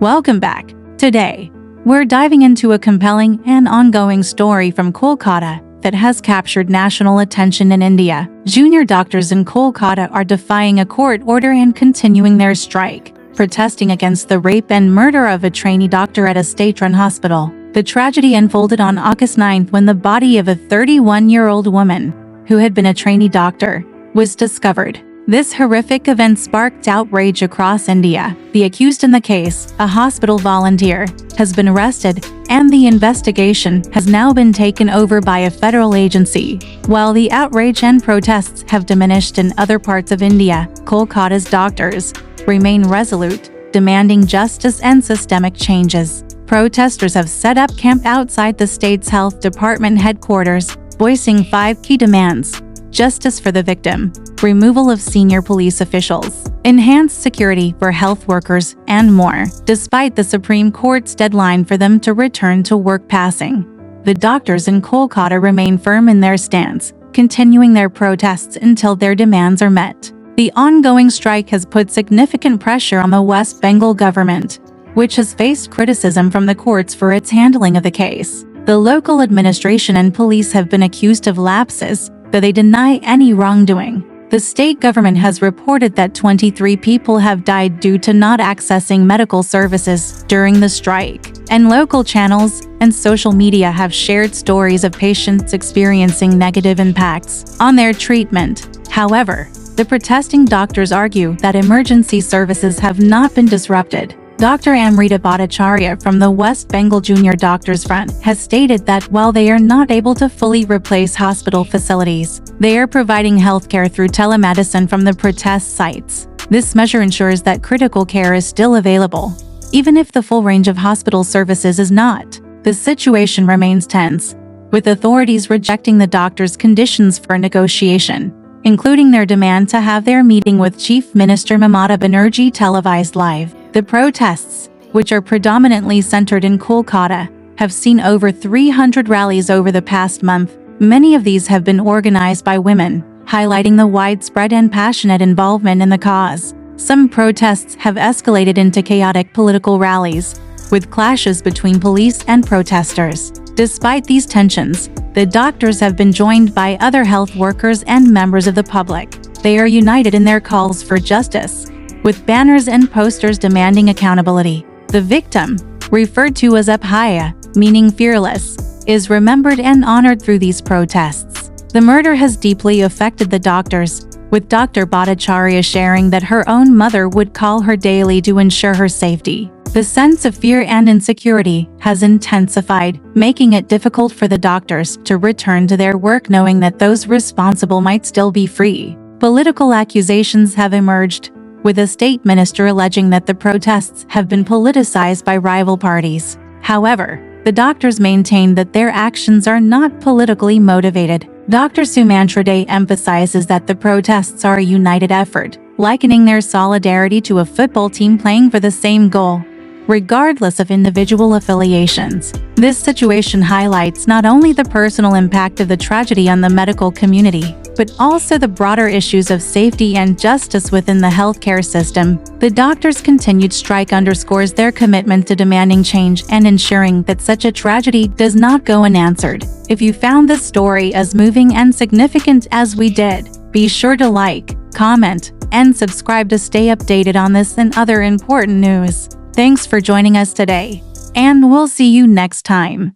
Welcome back. Today, we're diving into a compelling and ongoing story from Kolkata that has captured national attention in India. Junior doctors in Kolkata are defying a court order and continuing their strike, protesting against the rape and murder of a trainee doctor at a state-run hospital. The tragedy unfolded on August 9th when the body of a 31-year-old woman, who had been a trainee doctor, was discovered. This horrific event sparked outrage across India. The accused in the case, a hospital volunteer, has been arrested, and the investigation has now been taken over by a federal agency. While the outrage and protests have diminished in other parts of India, Kolkata's doctors remain resolute, demanding justice and systemic changes. Protesters have set up camp outside the state's health department headquarters, voicing 5 key demands: justice for the victim, removal of senior police officials, enhanced security for health workers, and more. Despite the Supreme Court's deadline for them to return to work passing, the doctors in Kolkata remain firm in their stance, continuing their protests until their demands are met. The ongoing strike has put significant pressure on the West Bengal government, which has faced criticism from the courts for its handling of the case. The local administration and police have been accused of lapses, though they deny any wrongdoing. The state government has reported that 23 people have died due to not accessing medical services during the strike, and local channels and social media have shared stories of patients experiencing negative impacts on their treatment. However, the protesting doctors argue that emergency services have not been disrupted. Dr. Amrita Bhattacharya from the West Bengal Junior Doctors Front has stated that while they are not able to fully replace hospital facilities, they are providing healthcare through telemedicine from the protest sites. This measure ensures that critical care is still available, even if the full range of hospital services is not. The situation remains tense, with authorities rejecting the doctors' conditions for negotiation, including their demand to have their meeting with Chief Minister Mamata Banerjee televised live. The protests, which are predominantly centered in Kolkata, have seen over 300 rallies over the past month. Many of these have been organized by women, highlighting the widespread and passionate involvement in the cause. Some protests have escalated into chaotic political rallies, with clashes between police and protesters. Despite these tensions, the doctors have been joined by other health workers and members of the public. They are united in their calls for justice, with banners and posters demanding accountability. The victim, referred to as Abhaya, meaning fearless, is remembered and honored through these protests. The murder has deeply affected the doctors, with Dr. Bhattacharya sharing that her own mother would call her daily to ensure her safety. The sense of fear and insecurity has intensified, making it difficult for the doctors to return to their work knowing that those responsible might still be free. Political accusations have emerged, with a state minister alleging that the protests have been politicized by rival parties. However, the doctors maintain that their actions are not politically motivated. Dr. Sumantra Day emphasizes that the protests are a united effort, likening their solidarity to a football team playing for the same goal, regardless of individual affiliations. This situation highlights not only the personal impact of the tragedy on the medical community, but also the broader issues of safety and justice within the healthcare system. The doctors' continued strike underscores their commitment to demanding change and ensuring that such a tragedy does not go unanswered. If you found this story as moving and significant as we did, be sure to like, comment, and subscribe to stay updated on this and other important news. Thanks for joining us today, and we'll see you next time.